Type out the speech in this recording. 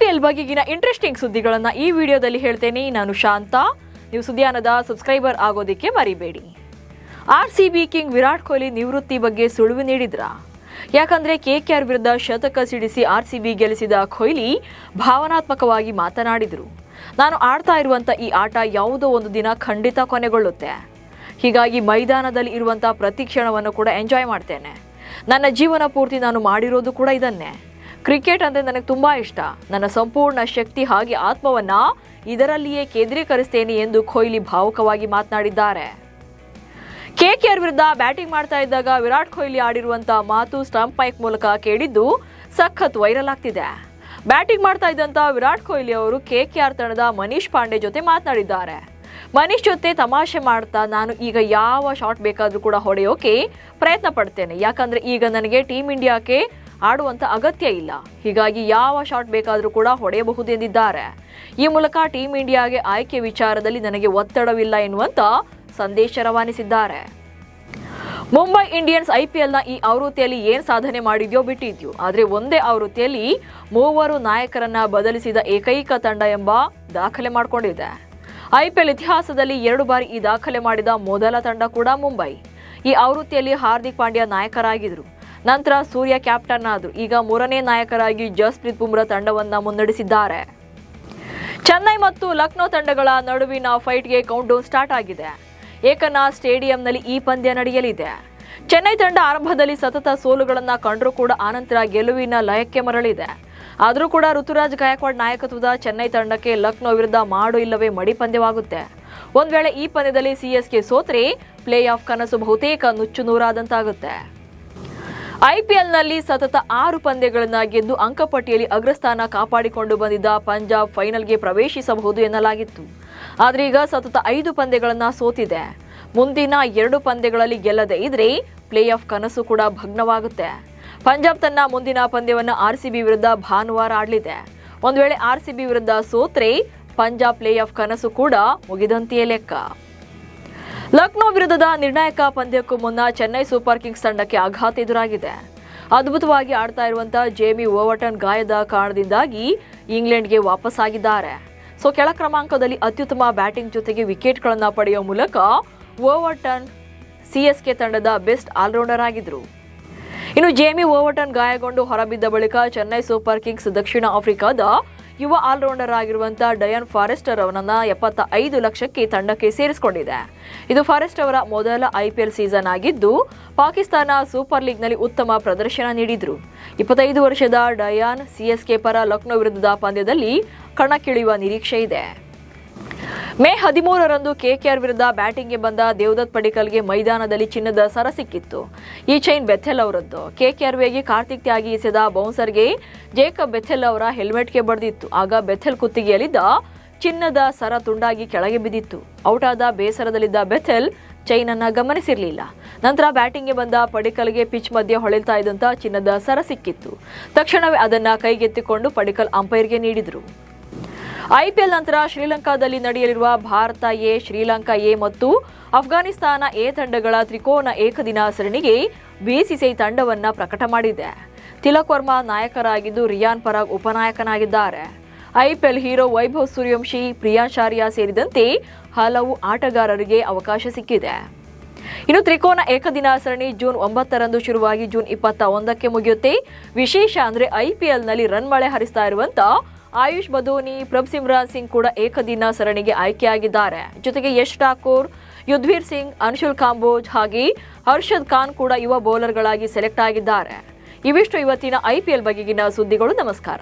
IPL ಬಗೆಗಿನ interesting ಸುದ್ದಿಗಳನ್ನು ಈ ವಿಡಿಯೋದಲ್ಲಿ ಹೇಳ್ತೇನೆ. ನಾನು ಶಾಂತ. ನೀವು ಸುದ್ದಿಯಾನದ ಸಬ್ಸ್ಕ್ರೈಬರ್ ಆಗೋದಕ್ಕೆ ಮರಿಬೇಡಿ. ಆರ್ಸಿಬಿ ಕಿಂಗ್ ವಿರಾಟ್ ಕೊಹ್ಲಿ ನಿವೃತ್ತಿ ಬಗ್ಗೆ ಸುಳಿವು ನೀಡಿದ್ರ? ಯಾಕಂದ್ರೆ ಕೆಕೆಆರ್ ವಿರುದ್ಧ ಶತಕ ಸಿಡಿಸಿ ಆರ್ಸಿಬಿ ಗೆಲ್ಲಿಸಿದ ಕೊಹ್ಲಿ ಭಾವನಾತ್ಮಕವಾಗಿ ಮಾತನಾಡಿದರು. ನಾನು ಆಡ್ತಾ ಇರುವಂತ ಈ ಆಟ ಯಾವುದೋ ಒಂದು ದಿನ ಖಂಡಿತ ಕೊನೆಗೊಳ್ಳುತ್ತೆ. ಹೀಗಾಗಿ ಮೈದಾನದಲ್ಲಿ ಇರುವಂತ ಪ್ರತಿ ಕ್ಷಣವನ್ನು ಕೂಡ ಎಂಜಾಯ್ ಮಾಡ್ತೇನೆ. ನನ್ನ ಜೀವನ ಪೂರ್ತಿ ನಾನು ಮಾಡಿರೋದು ಕೂಡ ಇದನ್ನೇ. ಕ್ರಿಕೆಟ್ ಅಂದರೆ ನನಗೆ ತುಂಬಾ ಇಷ್ಟ. ನನ್ನ ಸಂಪೂರ್ಣ ಶಕ್ತಿ ಹಾಗೆ ಆತ್ಮವನ್ನ ಇದರಲ್ಲಿಯೇ ಕೇಂದ್ರೀಕರಿಸ್ತೇನೆ ಎಂದು ಕೊಹ್ಲಿ ಭಾವುಕವಾಗಿ ಮಾತನಾಡಿದ್ದಾರೆ. ಕೆಕೆಆರ್ ವಿರುದ್ಧ ಬ್ಯಾಟಿಂಗ್ ಮಾಡ್ತಾ ಇದ್ದಾಗ ವಿರಾಟ್ ಕೊಹ್ಲಿ ಆಡಿರುವಂತಹ ಮಾತು ಸ್ಟಂಪ್ ಮೈಕ್ ಮೂಲಕ ಕೇಳಿದ್ದು ಸಖತ್ ವೈರಲ್ ಆಗ್ತಿದೆ. ಬ್ಯಾಟಿಂಗ್ ಮಾಡ್ತಾ ಇದ್ದಂತ ವಿರಾಟ್ ಕೊಹ್ಲಿ ಅವರು ಕೆಕೆಆರ್ ತಂಡದ ಮನೀಶ್ ಪಾಂಡೆ ಜೊತೆ ಮಾತನಾಡಿದ್ದಾರೆ. ಮನೀಶ್ ಜೊತೆ ತಮಾಷೆ ಮಾಡ್ತಾ, ನಾನು ಈಗ ಯಾವ ಶಾಟ್ ಬೇಕಾದ್ರೂ ಕೂಡ ಹೊಡೆಯೋಕೆ ಪ್ರಯತ್ನ ಪಡ್ತೇನೆ. ಯಾಕಂದ್ರೆ ಈಗ ನನಗೆ ಟೀಮ್ ಇಂಡಿಯಾಕ್ಕೆ ಆಡುವಂತ ಅಗತ್ಯ ಇಲ್ಲ. ಹೀಗಾಗಿ ಯಾವ ಶಾಟ್ ಬೇಕಾದ್ರೂ ಕೂಡ ಹೊಡೆಯಬಹುದು ಎಂದಿದ್ದಾರೆ. ಈ ಮೂಲಕ ಟೀಮ್ ಇಂಡಿಯಾಗೆ ಆಯ್ಕೆ ವಿಚಾರದಲ್ಲಿ ನನಗೆ ಒತ್ತಡವಿಲ್ಲ ಎನ್ನುವಂತ ಸಂದೇಶ ರವಾನಿಸಿದ್ದಾರೆ. ಮುಂಬೈ ಇಂಡಿಯನ್ಸ್ ಐಪಿಎಲ್ನ ಈ ಆವೃತ್ತಿಯಲ್ಲಿ ಏನ್ ಸಾಧನೆ ಮಾಡಿದ್ಯೋ ಬಿಟ್ಟಿದ್ಯೋ, ಆದ್ರೆ ಒಂದೇ ಆವೃತ್ತಿಯಲ್ಲಿ 3 ನಾಯಕರನ್ನ ಬದಲಿಸಿದ ಏಕೈಕ ತಂಡ ಎಂಬ ದಾಖಲೆ ಮಾಡಿಕೊಂಡಿದೆ. ಐಪಿಎಲ್ ಇತಿಹಾಸದಲ್ಲಿ 2 ಬಾರಿ ಈ ದಾಖಲೆ ಮಾಡಿದ ಮೊದಲ ತಂಡ ಕೂಡ ಮುಂಬೈ. ಈ ಆವೃತ್ತಿಯಲ್ಲಿ ಹಾರ್ದಿಕ್ ಪಾಂಡ್ಯ ನಾಯಕರಾಗಿದ್ರು. ನಂತರ ಸೂರ್ಯ ಕ್ಯಾಪ್ಟನ್ ಆದ್ರು. ಈಗ 3ನೇ ನಾಯಕರಾಗಿ ಜಸ್ಪ್ರೀತ್ ಬುಮ್ರಾ ತಂಡವನ್ನ ಮುನ್ನಡೆಸಿದ್ದಾರೆ. ಚೆನ್ನೈ ಮತ್ತು ಲಕ್ನೋ ತಂಡಗಳ ನಡುವಿನ ಫೈಟ್ಗೆ ಕೌಂಟ್ ಡೌನ್ ಸ್ಟಾರ್ಟ್ ಆಗಿದೆ. ಏಕನಾಥ್ ಸ್ಟೇಡಿಯಂನಲ್ಲಿ ಈ ಪಂದ್ಯ ನಡೆಯಲಿದೆ. ಚೆನ್ನೈ ತಂಡ ಆರಂಭದಲ್ಲಿ ಸತತ ಸೋಲುಗಳನ್ನ ಕಂಡರೂ ಕೂಡ ಆನಂತರ ಗೆಲುವಿನ ಲಯಕ್ಕೆ ಮರಳಿದೆ. ಆದರೂ ಕೂಡ ಋತುರಾಜ್ ಗಾಯಕ್ವಾಡ್ ನಾಯಕತ್ವದ ಚೆನ್ನೈ ತಂಡಕ್ಕೆ ಲಕ್ನೋ ವಿರುದ್ಧ ಮಾಡು ಇಲ್ಲವೇ ಮಡಿ ಪಂದ್ಯವಾಗುತ್ತೆ. ಒಂದ್ ವೇಳೆ ಈ ಪಂದ್ಯದಲ್ಲಿ ಸಿಎಸ್ಕೆ ಸೋತ್ರೆ ಪ್ಲೇ ಆಫ್ ಕನಸು ಬಹುತೇಕ ನುಚ್ಚು ನೂರಾದಂತಾಗುತ್ತೆ. ಐಪಿಎಲ್ನಲ್ಲಿ ಸತತ 6 ಪಂದ್ಯಗಳನ್ನ ಗೆದ್ದು ಅಂಕಪಟ್ಟಿಯಲ್ಲಿ ಅಗ್ರಸ್ಥಾನ ಕಾಪಾಡಿಕೊಂಡು ಬಂದಿದ್ದ ಪಂಜಾಬ್ ಫೈನಲ್ಗೆ ಪ್ರವೇಶಿಸಬಹುದು ಎನ್ನಲಾಗಿತ್ತು. ಆದ್ರೆ ಈಗ ಸತತ 5 ಪಂದ್ಯಗಳನ್ನ ಸೋತಿದೆ. ಮುಂದಿನ 2 ಪಂದ್ಯಗಳಲ್ಲಿ ಗೆಲ್ಲದೆ ಇದ್ರೆ ಪ್ಲೇ ಆಫ್ ಕನಸು ಕೂಡ ಭಗ್ನವಾಗುತ್ತೆ. ಪಂಜಾಬ್ ತನ್ನ ಮುಂದಿನ ಪಂದ್ಯವನ್ನ ಆರ್ಸಿಬಿ ವಿರುದ್ಧ ಭಾನುವಾರ ಆಡಲಿದೆ. ಒಂದ್ ವೇಳೆ ಆರ್ಸಿಬಿ ವಿರುದ್ಧ ಸೋತ್ರೆ ಪಂಜಾಬ್ ಪ್ಲೇ ಆಫ್ ಕನಸು ಕೂಡ ಮುಗಿದಂತೆಯೇ ಲೆಕ್ಕ. ಲಕ್ನೋ ವಿರುದ್ಧದ ನಿರ್ಣಾಯಕ ಪಂದ್ಯಕ್ಕೂ ಮುನ್ನ ಚೆನ್ನೈ ಸೂಪರ್ ಕಿಂಗ್ಸ್ ತಂಡಕ್ಕೆ ಆಘಾತ ಎದುರಾಗಿದೆ. ಅದ್ಭುತವಾಗಿ ಆಡ್ತಾ ಇರುವಂತಹ ಜೇಮಿ ಓವರ್ಟನ್ ಗಾಯದ ಕಾರಣದಿಂದಾಗಿ ಇಂಗ್ಲೆಂಡ್ಗೆ ವಾಪಸ್ ಆಗಿದ್ದಾರೆ. ಕೆಳ ಕ್ರಮಾಂಕದಲ್ಲಿ ಅತ್ಯುತ್ತಮ ಬ್ಯಾಟಿಂಗ್ ಜೊತೆಗೆ ವಿಕೆಟ್ಗಳನ್ನ ಪಡೆಯುವ ಮೂಲಕ ಓವರ್ಟನ್ ಸಿಎಸ್ಕೆ ತಂಡದ ಬೆಸ್ಟ್ ಆಲ್ರೌಂಡರ್ ಆಗಿದ್ರು. ಇನ್ನು ಜೇಮಿ ಓವರ್ಟನ್ ಗಾಯಗೊಂಡು ಹೊರಬಿದ್ದ ಬಳಿಕ ಚೆನ್ನೈ ಸೂಪರ್ ಕಿಂಗ್ಸ್ ದಕ್ಷಿಣ ಆಫ್ರಿಕಾದ ಯುವ ಆಲ್ರೌಂಡರ್ ಆಗಿರುವಂತಹ ಡಯಾನ್ ಫಾರೆಸ್ಟರ್ ಅವರನ್ನ 75 ಲಕ್ಷಕ್ಕೆ ತಂಡಕ್ಕೆ ಸೇರಿಸಿಕೊಂಡಿದೆ. ಇದು ಫಾರೆಸ್ಟ್ ಅವರ ಮೊದಲ ಐಪಿಎಲ್ ಸೀಸನ್ ಆಗಿದ್ದು, ಪಾಕಿಸ್ತಾನ ಸೂಪರ್ ಲೀಗ್ನಲ್ಲಿ ಉತ್ತಮ ಪ್ರದರ್ಶನ ನೀಡಿದ್ರು. 25 ವರ್ಷದ ಡಯಾನ್ ಸಿಎಸ್ಕೆ ಪರ ಲಕ್ನೋ ವಿರುದ್ಧದ ಪಂದ್ಯದಲ್ಲಿ ಕಣಕ್ಕಿಳಿಯುವ ನಿರೀಕ್ಷೆ ಇದೆ. ಮೇ 13ರಂದು ಕೆಕೆಆರ್ ವಿರುದ್ಧ ಬ್ಯಾಟಿಂಗ್ಗೆ ಬಂದ ದೇವದತ್ ಪಡಿಕ್ಕಲ್ಗೆ ಮೈದಾನದಲ್ಲಿ ಚಿನ್ನದ ಸರ ಸಿಕ್ಕಿತ್ತು. ಈ ಚೈನ್ ಬೆಥೆಲ್ ಅವರದ್ದು. ಕೆಕೆಆರ್ ವೇಗಿ ಕಾರ್ತಿಕ್ ತ್ಯಾಗಿ ಎಸೆದ ಬೌನ್ಸರ್ಗೆ ಜೇಕಬ್ ಬೆಥೆಲ್ ಅವರ ಹೆಲ್ಮೆಟ್ಗೆ ಬಡಿದಿತ್ತು. ಆಗ ಬೆಥೆಲ್ ಕುತ್ತಿಗೆಯಲ್ಲಿದ್ದ ಚಿನ್ನದ ಸರ ತುಂಡಾಗಿ ಕೆಳಗೆ ಬಿದ್ದಿತ್ತು. ಔಟ್ ಆದ ಬೇಸರದಲ್ಲಿದ್ದ ಬೆಥೆಲ್ ಚೈನ್ ಅನ್ನ ಗಮನಿಸಿರಲಿಲ್ಲ. ನಂತರ ಬ್ಯಾಟಿಂಗ್ಗೆ ಬಂದ ಪಡಿಕ್ಕಲ್ಗೆ ಪಿಚ್ ಮಧ್ಯೆ ಹೊಳೆಲ್ತಾ ಇದ್ದಂತ ಚಿನ್ನದ ಸರ ಸಿಕ್ಕಿತ್ತು. ತಕ್ಷಣವೇ ಅದನ್ನ ಕೈಗೆತ್ತಿಕೊಂಡು ಪಡಿಕ್ಕಲ್ ಅಂಪೈರ್ಗೆ ನೀಡಿದ್ರು. ಐಪಿಎಲ್ ನಂತರ ಶ್ರೀಲಂಕಾದಲ್ಲಿ ನಡೆಯಲಿರುವ ಭಾರತ ಎ, ಶ್ರೀಲಂಕಾ ಎ ಮತ್ತು ಅಫ್ಘಾನಿಸ್ತಾನ ಎ ತಂಡಗಳ ತ್ರಿಕೋನ ಏಕದಿನ ಸರಣಿಗೆ ಬಿಸಿಸಿಐ ತಂಡವನ್ನ ಪ್ರಕಟ ಮಾಡಿದೆ. ತಿಲಕ್ ವರ್ಮಾ ನಾಯಕರಾಗಿದ್ದು ರಿಯಾನ್ ಪರಾಗ್ ಉಪನಾಯಕನಾಗಿದ್ದಾರೆ. ಐಪಿಎಲ್ ಹೀರೋ ವೈಭವ್ ಸೂರ್ಯವಂಶಿ, ಪ್ರಿಯಾಂಶ್ ಆರ್ಯ ಸೇರಿದಂತೆ ಹಲವು ಆಟಗಾರರಿಗೆ ಅವಕಾಶ ಸಿಕ್ಕಿದೆ. ಇನ್ನು ತ್ರಿಕೋನ ಏಕದಿನ ಸರಣಿ ಜೂನ್ 9ರಂದು ಶುರುವಾಗಿ ಜೂನ್ 21ಕ್ಕೆ ಮುಗಿಯುತ್ತೆ. ವಿಶೇಷ ಅಂದ್ರೆ ಐಪಿಎಲ್ನಲ್ಲಿ ರನ್ ಮಳೆ ಹರಿಸ್ತಾ ಇರುವಂತ ಆಯುಷ್ ಬದೋನಿ, ಪ್ರಭ್ಸಿಮ್ರಾನ್ ಸಿಂಗ್ ಕೂಡ ಏಕದಿನ ಸರಣಿಗೆ ಆಯ್ಕೆಯಾಗಿದ್ದಾರೆ. ಜೊತೆಗೆ ಯಶ್ ಠಾಕೂರ್, ಯುದ್ವೀರ್ ಸಿಂಗ್, ಅನ್ಶುಲ್ ಕಾಂಬೋಜ್ ಹಾಗೆ ಹರ್ಷದ್ ಖಾನ್ ಕೂಡ ಯುವ ಬೌಲರ್ಗಳಾಗಿ ಸೆಲೆಕ್ಟ್ ಆಗಿದ್ದಾರೆ. ಇವಿಷ್ಟು ಇವತ್ತಿನ ಐಪಿಎಲ್ ಬಗೆಗಿನ ಸುದ್ದಿಗಳು. ನಮಸ್ಕಾರ.